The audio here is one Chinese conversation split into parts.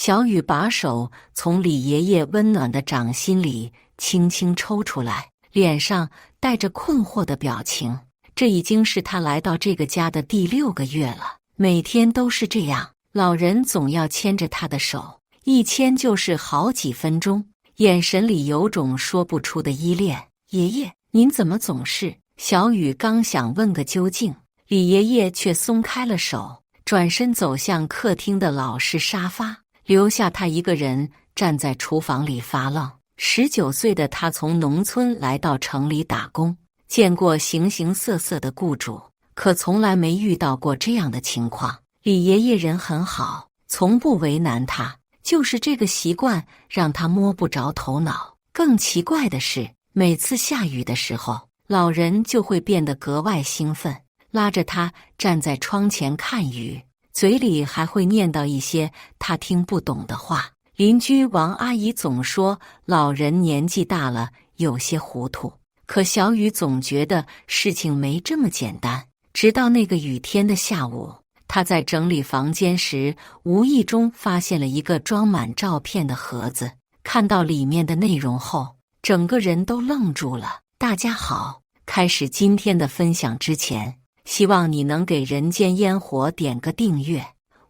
小雨把手从李爷爷温暖的掌心里轻轻抽出来，脸上带着困惑的表情。这已经是他来到这个家的第6个月了，每天都是这样，老人总要牵着他的手，一牵就是好几分钟，眼神里有种说不出的依恋。爷爷，您怎么总是……小雨刚想问个究竟，李爷爷却松开了手，转身走向客厅的老式沙发，留下他一个人站在厨房里发愣。19岁的他从农村来到城里打工，见过形形色色的雇主，可从来没遇到过这样的情况。李爷爷人很好，从不为难他，就是这个习惯让他摸不着头脑。更奇怪的是，每次下雨的时候，老人就会变得格外兴奋，拉着他站在窗前看雨，嘴里还会念叨一些他听不懂的话。邻居王阿姨总说老人年纪大了，有些糊涂，可小雨总觉得事情没这么简单。直到那个雨天的下午，他在整理房间时，无意中发现了一个装满照片的盒子。看到里面的内容后，整个人都愣住了。大家好，开始今天的分享之前，希望你能给人间烟火点个订阅，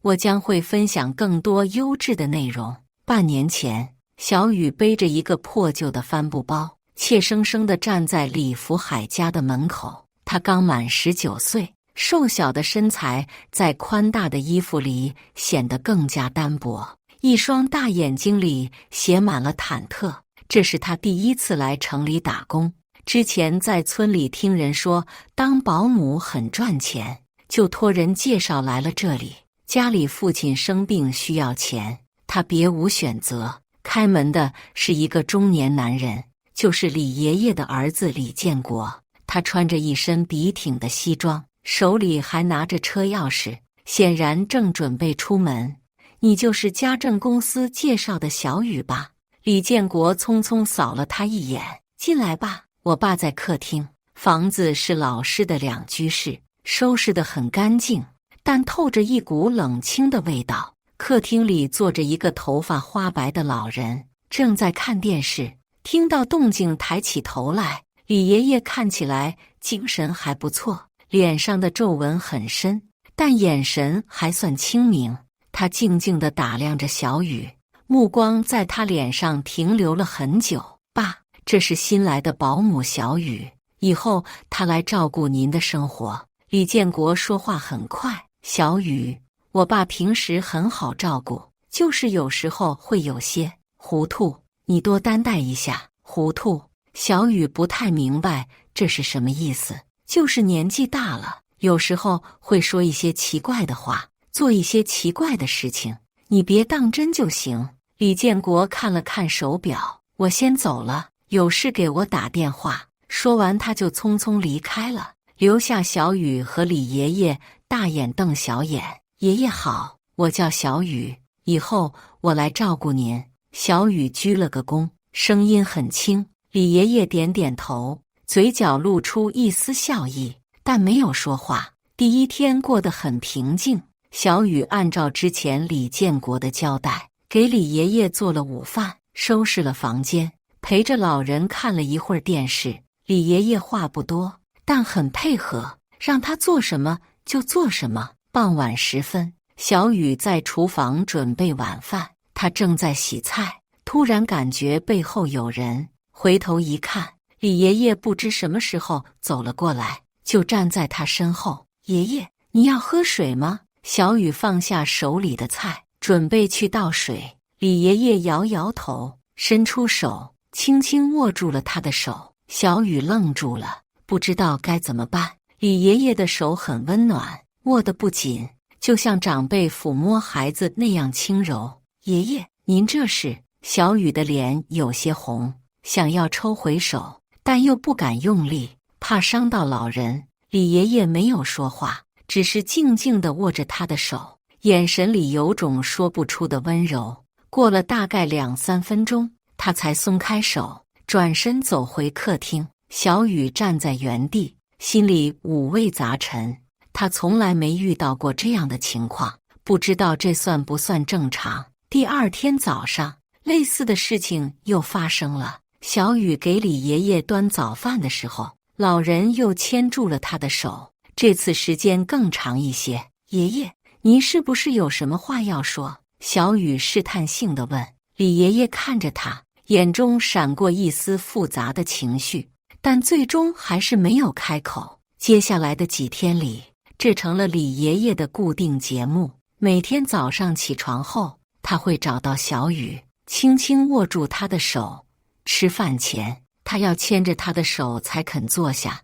我将会分享更多优质的内容。半年前，小雨背着一个破旧的帆布包，怯生生地站在李福海家的门口。他刚满19岁，瘦小的身材在宽大的衣服里显得更加单薄，一双大眼睛里写满了忐忑。这是他第一次来城里打工，之前在村里听人说当保姆很赚钱，就托人介绍来了这里。家里父亲生病需要钱，他别无选择。开门的是一个中年男人，就是李爷爷的儿子李建国。他穿着一身笔挺的西装，手里还拿着车钥匙，显然正准备出门。你就是家政公司介绍的小雨吧？李建国匆匆扫了他一眼，进来吧。我爸在客厅。房子是老式的2居室，收拾得很干净，但透着一股冷清的味道。客厅里坐着一个头发花白的老人，正在看电视。听到动静抬起头来，李爷爷看起来精神还不错，脸上的皱纹很深，但眼神还算清明。他静静地打量着小雨，目光在他脸上停留了很久。爸，这是新来的保姆小雨，以后她来照顾您的生活。李建国说话很快。小雨，我爸平时很好照顾，就是有时候会有些糊涂，你多担待一下。糊涂？小雨不太明白这是什么意思，就是年纪大了，有时候会说一些奇怪的话，做一些奇怪的事情，你别当真就行。李建国看了看手表，我先走了，有事给我打电话。说完他就匆匆离开了，留下小雨和李爷爷大眼瞪小眼。爷爷好，我叫小雨，以后我来照顾您。小雨鞠了个躬，声音很轻。李爷爷点点头，嘴角露出一丝笑意，但没有说话。第一天过得很平静，小雨按照之前李建国的交代，给李爷爷做了午饭，收拾了房间，陪着老人看了一会儿电视。李爷爷话不多，但很配合，让他做什么就做什么。傍晚时分，小雨在厨房准备晚饭，他正在洗菜，突然感觉背后有人，回头一看，李爷爷不知什么时候走了过来，就站在他身后。爷爷，你要喝水吗？小雨放下手里的菜，准备去倒水。李爷爷摇摇头，伸出手，轻轻握住了他的手。小雨愣住了，不知道该怎么办。李爷爷的手很温暖，握得不紧，就像长辈抚摸孩子那样轻柔。爷爷，您这是？小雨的脸有些红，想要抽回手，但又不敢用力，怕伤到老人。李爷爷没有说话，只是静静地握着他的手，眼神里有种说不出的温柔。过了大概2、3分钟，他才松开手，转身走回客厅。小雨站在原地，心里五味杂陈。他从来没遇到过这样的情况，不知道这算不算正常。第二天早上，类似的事情又发生了。小雨给李爷爷端早饭的时候，老人又牵住了他的手，这次时间更长一些。爷爷，您是不是有什么话要说？小雨试探性地问。李爷爷看着他，眼中闪过一丝复杂的情绪，但最终还是没有开口。接下来的几天里，这成了李爷爷的固定节目。每天早上起床后，他会找到小雨，轻轻握住她的手。吃饭前，他要牵着她的手才肯坐下。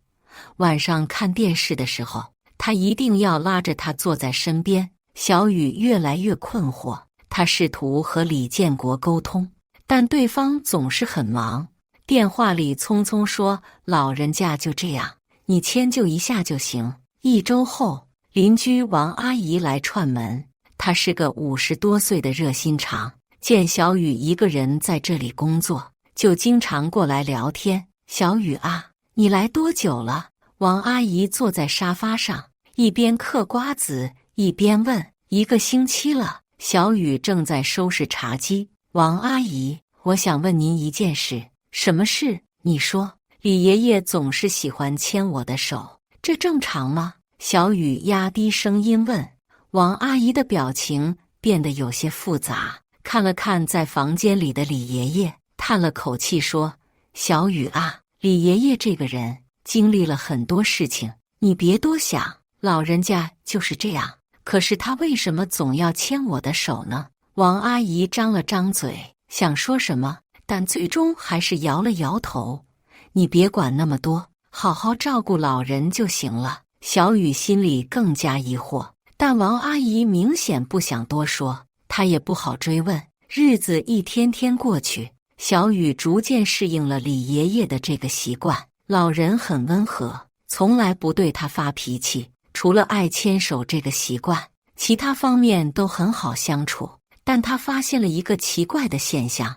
晚上看电视的时候，他一定要拉着她坐在身边。小雨越来越困惑，他试图和李建国沟通，但对方总是很忙。电话里匆匆说：“老人家就这样，你迁就一下就行。”1周后，邻居王阿姨来串门，她是个50多岁的热心肠，见小雨一个人在这里工作，就经常过来聊天。小雨啊，你来多久了？王阿姨坐在沙发上，一边嗑瓜子，一边问。1个星期了。小雨正在收拾茶几。王阿姨，我想问您一件事。什么事？你说。李爷爷总是喜欢牵我的手，这正常吗？小雨压低声音问。王阿姨的表情变得有些复杂，看了看在房间里的李爷爷，叹了口气说：“小雨啊，李爷爷这个人经历了很多事情，你别多想，老人家就是这样。可是他为什么总要牵我的手呢？”王阿姨张了张嘴，想说什么，但最终还是摇了摇头。你别管那么多，好好照顾老人就行了。小雨心里更加疑惑，但王阿姨明显不想多说，她也不好追问。日子一天天过去，小雨逐渐适应了李爷爷的这个习惯。老人很温和，从来不对他发脾气，除了爱牵手这个习惯，其他方面都很好相处。但他发现了一个奇怪的现象，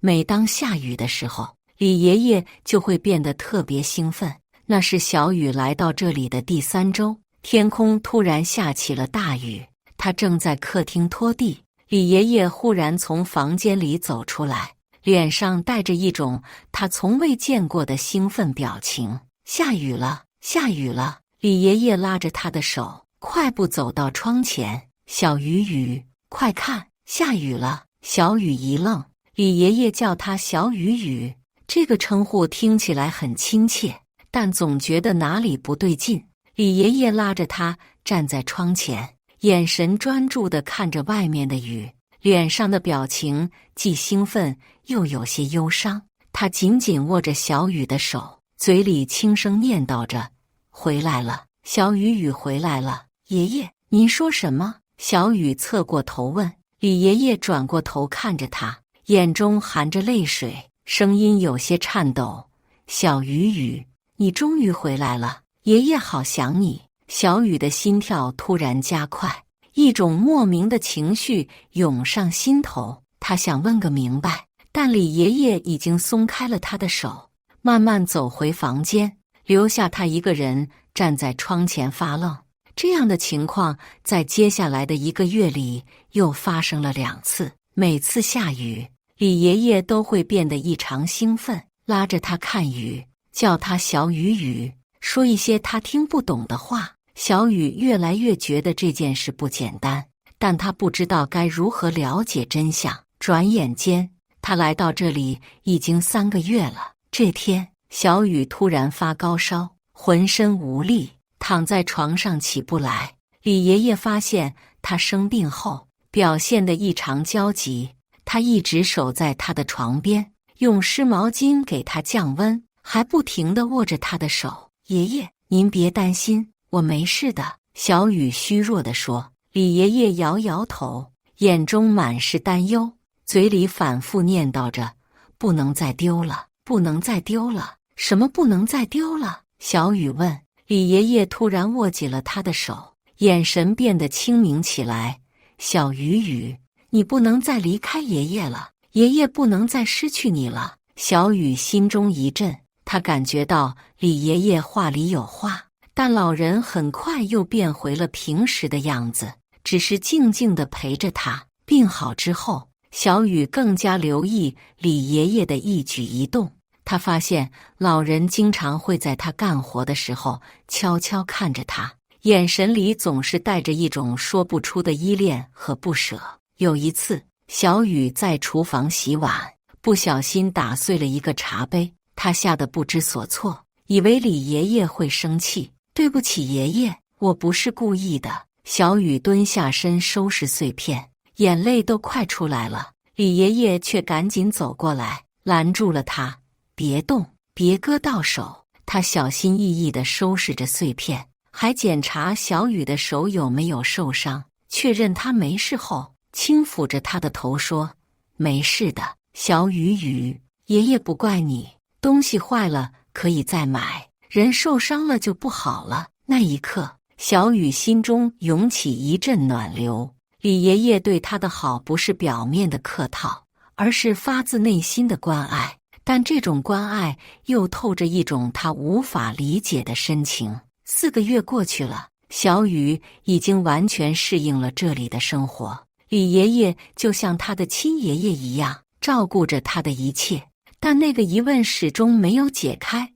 每当下雨的时候，李爷爷就会变得特别兴奋。那是小雨来到这里的第3周，天空突然下起了大雨，他正在客厅拖地，李爷爷忽然从房间里走出来，脸上带着一种他从未见过的兴奋表情。下雨了，下雨了！李爷爷拉着他的手，快步走到窗前。小雨雨，快看，下雨了！小雨一愣，李爷爷叫他小雨雨，这个称呼听起来很亲切，但总觉得哪里不对劲。李爷爷拉着他站在窗前，眼神专注地看着外面的雨，脸上的表情既兴奋又有些忧伤。他紧紧握着小雨的手，嘴里轻声念叨着：“回来了，小雨雨回来了。”爷爷，您说什么？小雨侧过头问。李爷爷转过头看着他，眼中含着泪水，声音有些颤抖：“小雨雨，你终于回来了，爷爷好想你。”小雨的心跳突然加快，一种莫名的情绪涌上心头。他想问个明白，但李爷爷已经松开了他的手，慢慢走回房间，留下他一个人站在窗前发愣。这样的情况在接下来的1个月里又发生了2次。每次下雨，李爷爷都会变得异常兴奋，拉着他看雨，叫他小雨雨，说一些他听不懂的话。小雨越来越觉得这件事不简单，但他不知道该如何了解真相。转眼间，他来到这里已经3个月了。这天，小雨突然发高烧，浑身无力，躺在床上起不来。李爷爷发现他生病后表现得异常焦急，他一直守在他的床边，用湿毛巾给他降温，还不停地握着他的手。爷爷，您别担心，我没事的。小雨虚弱地说。李爷爷摇摇头，眼中满是担忧，嘴里反复念叨着：“不能再丢了，不能再丢了。”什么不能再丢了？小雨问。李爷爷突然握紧了他的手，眼神变得清明起来。小雨雨，你不能再离开爷爷了，爷爷不能再失去你了。小雨心中一震，他感觉到李爷爷话里有话，但老人很快又变回了平时的样子，只是静静地陪着他。病好之后，小雨更加留意李爷爷的一举一动。他发现老人经常会在他干活的时候悄悄看着他，眼神里总是带着一种说不出的依恋和不舍。有一次，小雨在厨房洗碗，不小心打碎了一个茶杯，他吓得不知所措，以为李爷爷会生气。对不起，爷爷，我不是故意的。小雨蹲下身收拾碎片，眼泪都快出来了。李爷爷却赶紧走过来，拦住了他。别动，别割到手。他小心翼翼地收拾着碎片，还检查小雨的手有没有受伤，确认他没事后，轻抚着他的头说：“没事的，小雨，爷爷不怪你，东西坏了可以再买，人受伤了就不好了。”那一刻，小雨心中涌起一阵暖流。李爷爷对他的好不是表面的客套，而是发自内心的关爱。但这种关爱又透着一种他无法理解的深情。4个月过去了，小雨已经完全适应了这里的生活。李爷爷就像他的亲爷爷一样，照顾着他的一切。但那个疑问始终没有解开：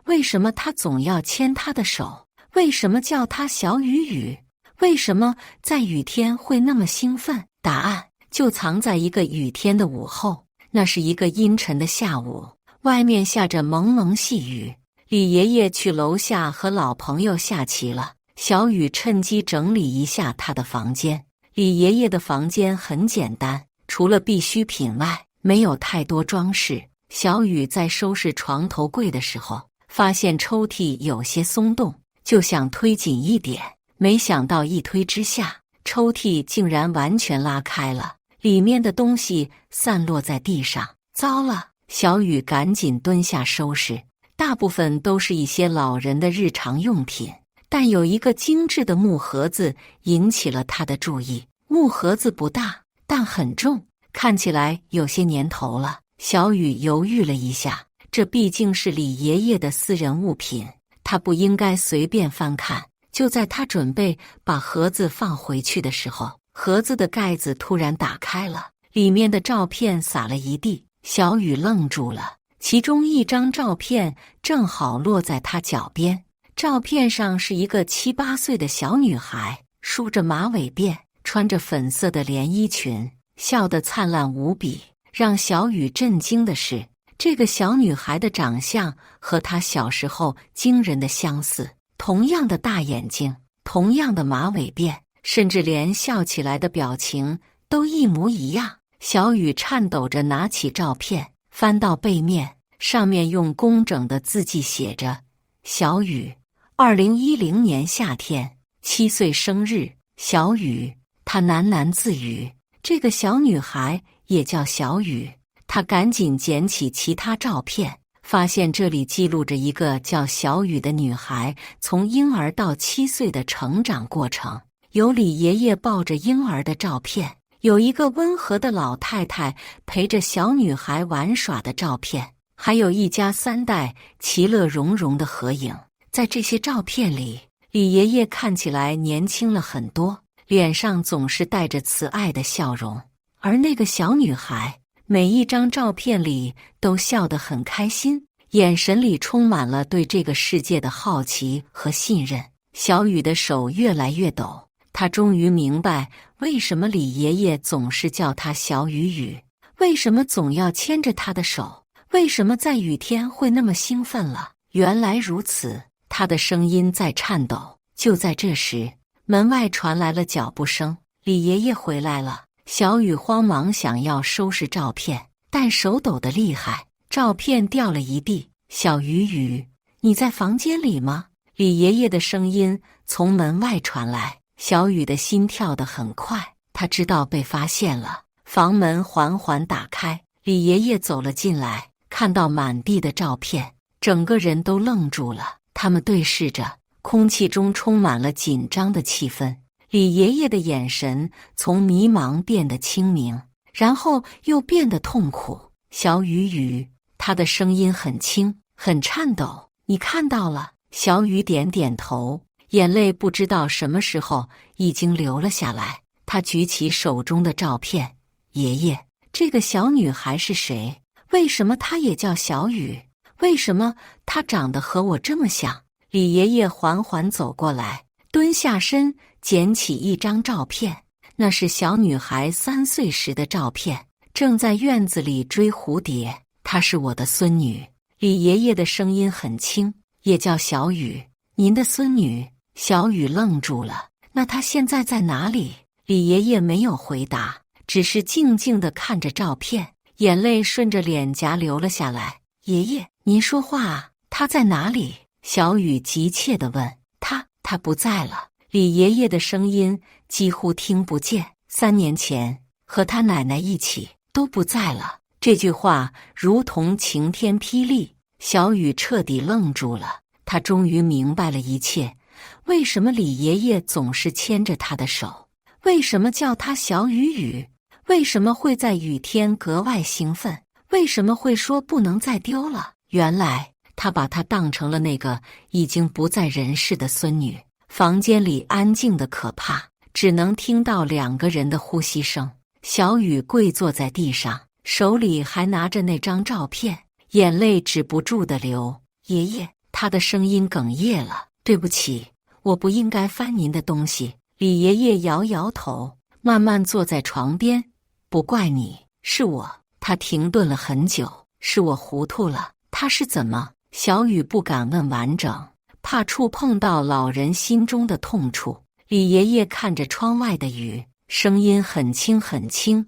为什么他总要牵他的手？为什么叫他小雨？为什么在雨天会那么兴奋？答案就藏在一个雨天的午后。那是一个阴沉的下午，外面下着蒙蒙细雨。李爷爷去楼下和老朋友下棋了，小雨趁机整理一下他的房间。李爷爷的房间很简单，除了必需品外，没有太多装饰。小雨在收拾床头柜的时候，发现抽屉有些松动，就想推紧一点，没想到一推之下，抽屉竟然完全拉开了。里面的东西散落在地上，糟了！小雨赶紧蹲下收拾，大部分都是一些老人的日常用品，但有一个精致的木盒子引起了他的注意。木盒子不大，但很重，看起来有些年头了。小雨犹豫了一下，这毕竟是李爷爷的私人物品，他不应该随便翻看。就在他准备把盒子放回去的时候，盒子的盖子突然打开了，里面的照片洒了一地。小雨愣住了，其中一张照片正好落在他脚边。照片上是一个7、8岁的小女孩，梳着马尾辫，穿着粉色的连衣裙，笑得灿烂无比。让小雨震惊的是，这个小女孩的长相和她小时候惊人的相似，同样的大眼睛，同样的马尾辫，甚至连笑起来的表情都一模一样。小雨颤抖着拿起照片，翻到背面，上面用工整的字迹写着：小雨，2010年夏天，7岁生日，小雨。他喃喃自语，这个小女孩也叫小雨。他赶紧捡起其他照片，发现这里记录着一个叫小雨的女孩从婴儿到7岁的成长过程，有李爷爷抱着婴儿的照片，有一个温和的老太太陪着小女孩玩耍的照片，还有一家3代其乐融融的合影。在这些照片里，李爷爷看起来年轻了很多，脸上总是带着慈爱的笑容，而那个小女孩每一张照片里都笑得很开心，眼神里充满了对这个世界的好奇和信任。小雨的手越来越抖，他终于明白为什么李爷爷总是叫他小雨，为什么总要牵着他的手，为什么在雨天会那么兴奋了。原来如此，他的声音在颤抖。就在这时，门外传来了脚步声，李爷爷回来了。小雨慌忙想要收拾照片，但手抖得厉害，照片掉了一地。小雨，你在房间里吗？李爷爷的声音从门外传来。小雨的心跳得很快，他知道被发现了。房门缓缓打开，李爷爷走了进来，看到满地的照片，整个人都愣住了。他们对视着，空气中充满了紧张的气氛。李爷爷的眼神从迷茫变得清明，然后又变得痛苦。小雨，他的声音很轻，很颤抖。你看到了？小雨点点头，眼泪不知道什么时候已经流了下来。他举起手中的照片，爷爷，这个小女孩是谁？为什么她也叫小雨？为什么她长得和我这么像？李爷爷缓缓走过来，蹲下身，捡起一张照片，那是小女孩3岁时的照片，正在院子里追蝴蝶。她是我的孙女。李爷爷的声音很轻，也叫小雨。您的孙女？小雨愣住了。那她现在在哪里？李爷爷没有回答，只是静静地看着照片，眼泪顺着脸颊流了下来。爷爷，您说话啊！她在哪里？小雨急切地问。她不在了。李爷爷的声音几乎听不见。3年前和他奶奶一起都不在了。这句话如同晴天霹雳，小雨彻底愣住了。他终于明白了一切。为什么李爷爷总是牵着他的手？为什么叫他小雨雨？为什么会在雨天格外兴奋？为什么会说不能再丢了？原来他把她当成了那个已经不在人世的孙女。房间里安静的可怕，只能听到2个人的呼吸声。小雨跪坐在地上，手里还拿着那张照片，眼泪止不住的流。爷爷，他的声音哽咽了。对不起，我不应该翻您的东西。李爷爷摇摇头，慢慢坐在床边。不怪你，是我。他停顿了很久。是我糊涂了。他是怎么？小雨不敢问完整，怕触碰到老人心中的痛处。李爷爷看着窗外的雨，声音很轻很轻。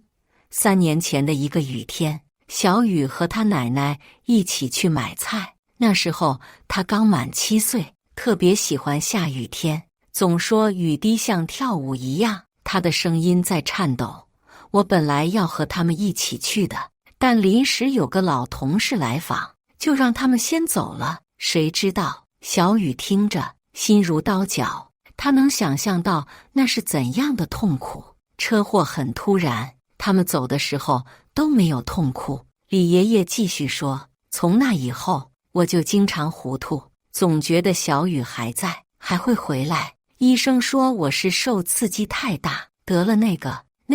3年前的一个雨天，小雨和他奶奶一起去买菜。那时候他刚满7岁，特别喜欢下雨天，总说雨滴像跳舞一样。他的声音在颤抖。我本来要和他们一起去的，但临时有个老同事来访，就让他们先走了。谁知道，小雨听着，心如刀绞。他能想象到那是怎样的痛苦。车祸很突然，他们走的时候都没有痛苦。李爷爷继续说，从那以后，我就经常糊涂，总觉得小雨还在，还会回来。医生说我是受刺激太大，得了那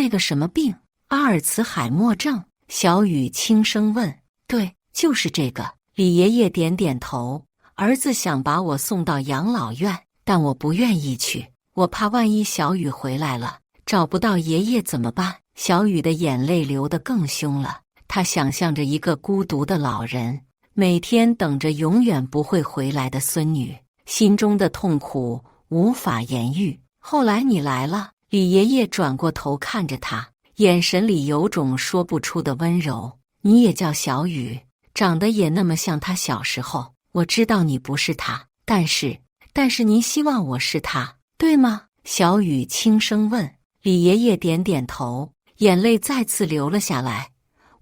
个什么病，阿尔茨海默症。小雨轻声问。对，就是这个。李爷爷点点头。儿子想把我送到养老院，但我不愿意去，我怕万一小雨回来了，找不到爷爷怎么办？小雨的眼泪流得更凶了。他想象着一个孤独的老人，每天等着永远不会回来的孙女，心中的痛苦无法言喻。后来你来了。李爷爷转过头看着他，眼神里有种说不出的温柔。你也叫小雨，长得也那么像他小时候。我知道你不是他，但是您希望我是他，对吗？小雨轻声问。李爷爷点点头，眼泪再次流了下来。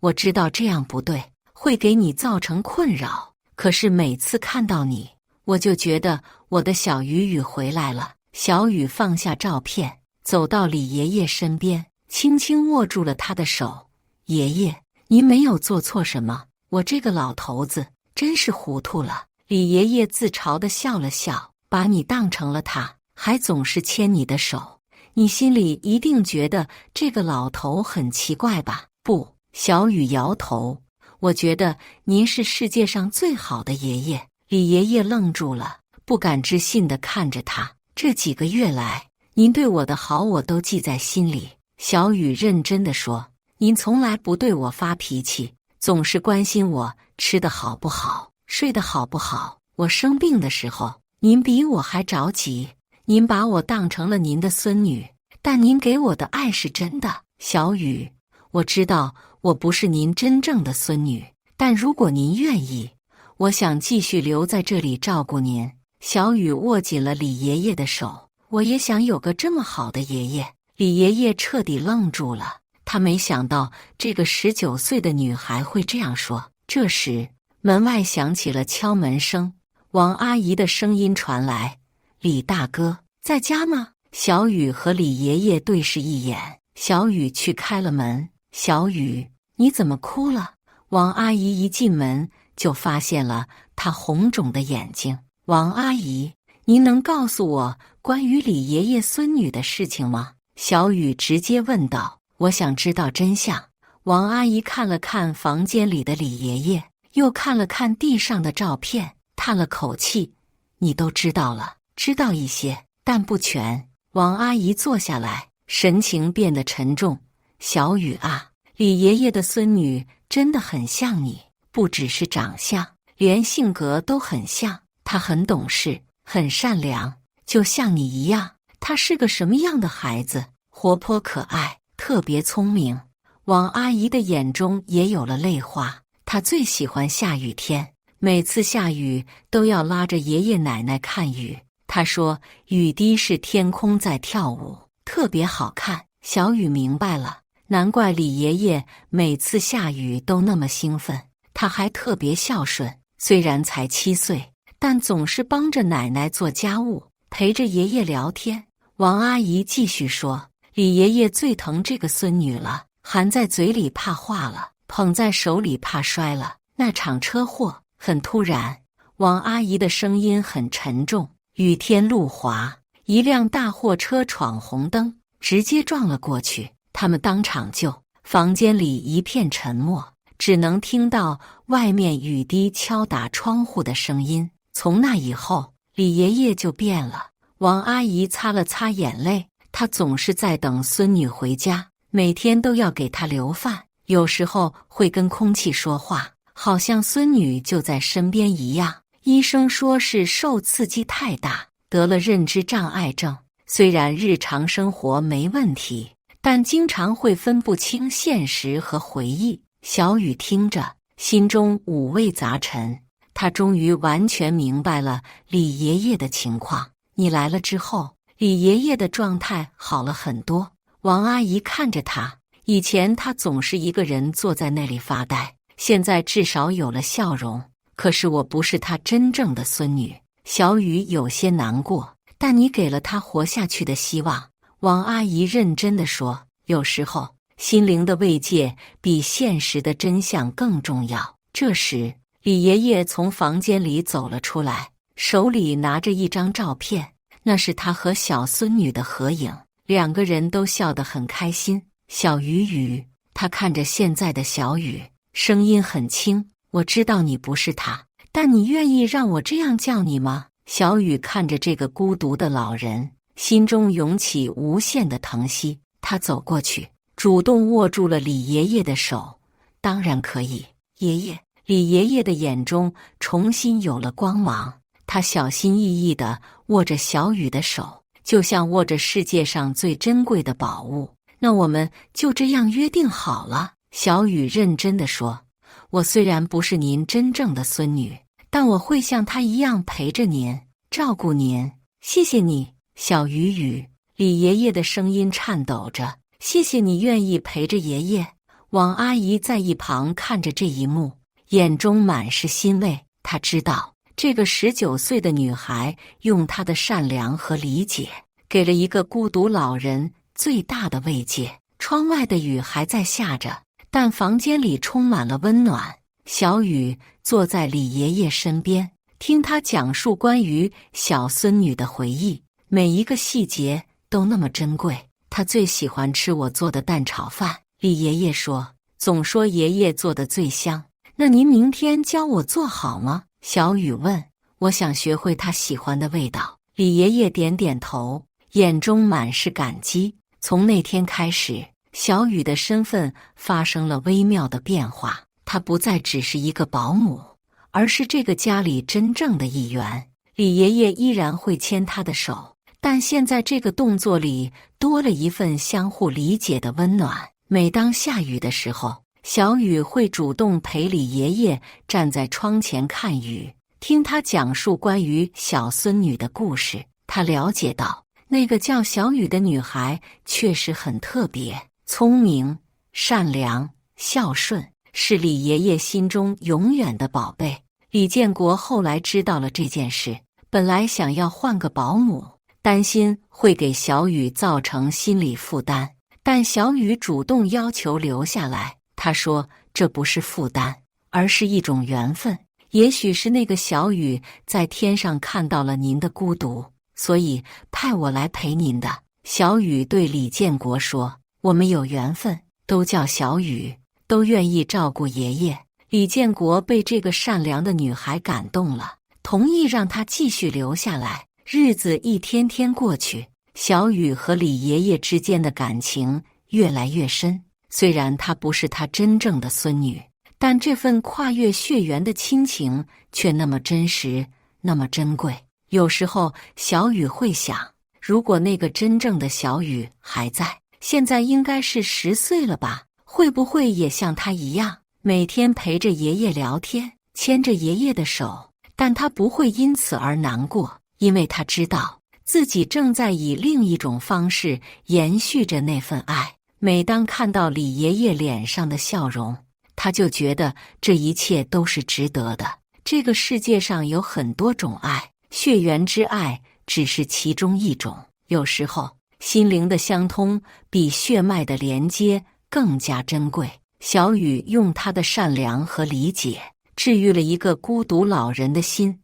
我知道这样不对，会给你造成困扰，可是每次看到你，我就觉得我的小雨雨回来了。小雨放下照片，走到李爷爷身边，轻轻握住了他的手。爷爷，您没有做错什么，我这个老头子真是糊涂了。李爷爷自嘲地笑了笑，把你当成了他，还总是牵你的手，你心里一定觉得这个老头很奇怪吧？不，小雨摇头，我觉得您是世界上最好的爷爷。李爷爷愣住了，不敢置信地看着他。这几个月来，您对我的好我都记在心里。小雨认真地说，您从来不对我发脾气，总是关心我吃得好不好，睡得好不好。我生病的时候，您比我还着急。您把我当成了您的孙女，但您给我的爱是真的。小雨，我知道我不是您真正的孙女，但如果您愿意，我想继续留在这里照顾您。小雨握紧了李爷爷的手。我也想有个这么好的爷爷。李爷爷彻底愣住了，他没想到这个19岁的女孩会这样说。这时，门外响起了敲门声，王阿姨的声音传来：“李大哥，在家吗？”小雨和李爷爷对视一眼，小雨去开了门。小雨，你怎么哭了？王阿姨一进门就发现了她红肿的眼睛。王阿姨，您能告诉我关于李爷爷孙女的事情吗？小雨直接问道。我想知道真相，王阿姨看了看房间里的李爷爷，又看了看地上的照片，叹了口气：“你都知道了，知道一些，但不全。”王阿姨坐下来，神情变得沉重：“小雨啊，李爷爷的孙女真的很像你，不只是长相，连性格都很像。她很懂事，很善良，就像你一样。她是个什么样的孩子？活泼可爱，特别聪明。”王阿姨的眼中也有了泪花。她最喜欢下雨天，每次下雨都要拉着爷爷奶奶看雨。她说雨滴是天空在跳舞，特别好看。小雨明白了，难怪李爷爷每次下雨都那么兴奋。他还特别孝顺，虽然才7岁，但总是帮着奶奶做家务，陪着爷爷聊天。王阿姨继续说，李爷爷最疼这个孙女了，含在嘴里怕化了，捧在手里怕摔了。那场车祸很突然，王阿姨的声音很沉重。雨天路滑，一辆大货车闯红灯，直接撞了过去。他们当场救，房间里一片沉默，只能听到外面雨滴敲打窗户的声音。从那以后，李爷爷就变了。王阿姨擦了擦眼泪，她总是在等孙女回家，每天都要给她留饭，有时候会跟空气说话，好像孙女就在身边一样。医生说是受刺激太大，得了认知障碍症。虽然日常生活没问题，但经常会分不清现实和回忆。小雨听着，心中五味杂陈。他终于完全明白了李爷爷的情况。你来了之后，李爷爷的状态好了很多。王阿姨看着他，以前他总是一个人坐在那里发呆，现在至少有了笑容。可是我不是他真正的孙女。小雨有些难过，但你给了他活下去的希望。王阿姨认真地说，有时候心灵的慰藉比现实的真相更重要。这时，李爷爷从房间里走了出来，手里拿着一张照片，那是他和小孙女的合影，两个人都笑得很开心。小雨雨，他看着现在的小雨，声音很轻，我知道你不是他，但你愿意让我这样叫你吗？小雨看着这个孤独的老人，心中涌起无限的疼惜。他走过去，主动握住了李爷爷的手。当然可以，爷爷。李爷爷的眼中重新有了光芒，他小心翼翼地握着小雨的手，就像握着世界上最珍贵的宝物。那我们就这样约定好了。小雨认真地说，我虽然不是您真正的孙女，但我会像她一样陪着您，照顾您。谢谢你，小雨雨。李爷爷的声音颤抖着，谢谢你愿意陪着爷爷。王阿姨在一旁看着这一幕，眼中满是欣慰。她知道这个19岁的女孩用她的善良和理解，给了一个孤独老人最大的慰藉。窗外的雨还在下着，但房间里充满了温暖。小雨坐在李爷爷身边，听他讲述关于小孙女的回忆，每一个细节都那么珍贵。他最喜欢吃我做的蛋炒饭，李爷爷说，总说爷爷做的最香。那您明天教我做好吗？小雨问。我想学会他喜欢的味道。李爷爷点点头，眼中满是感激。从那天开始，小雨的身份发生了微妙的变化。她不再只是一个保姆，而是这个家里真正的一员。李爷爷依然会牵她的手，但现在这个动作里多了一份相互理解的温暖。每当下雨的时候，小雨会主动陪李爷爷站在窗前看雨，听他讲述关于小孙女的故事。他了解到，那个叫小雨的女孩确实很特别，聪明、善良、孝顺，是李爷爷心中永远的宝贝。李建国后来知道了这件事，本来想要换个保姆，担心会给小雨造成心理负担，但小雨主动要求留下来。他说，这不是负担，而是一种缘分。也许是那个小雨在天上看到了您的孤独，所以派我来陪您的。小雨对李建国说，我们有缘分，都叫小雨。都愿意照顾爷爷。李建国被这个善良的女孩感动了，同意让她继续留下来。日子一天天过去，小雨和李爷爷之间的感情越来越深。虽然她不是他真正的孙女，但这份跨越血缘的亲情却那么真实，那么珍贵。有时候小雨会想，如果那个真正的小雨还在，现在应该是10岁了吧，会不会也像他一样，每天陪着爷爷聊天，牵着爷爷的手？但他不会因此而难过，因为他知道自己正在以另一种方式延续着那份爱。每当看到李爷爷脸上的笑容，他就觉得这一切都是值得的。这个世界上有很多种爱，血缘之爱只是其中一种。有时候，心灵的相通比血脉的连接更加珍贵。小雨用她的善良和理解治愈了一个孤独老人的心，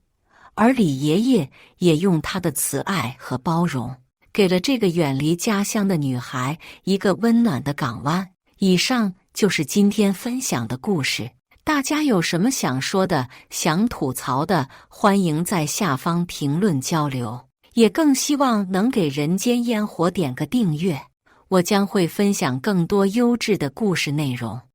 而李爷爷也用他的慈爱和包容，给了这个远离家乡的女孩一个温暖的港湾。以上就是今天分享的故事，大家有什么想说的、想吐槽的，欢迎在下方评论交流，也更希望能给人间烟火点个订阅，我将会分享更多优质的故事内容。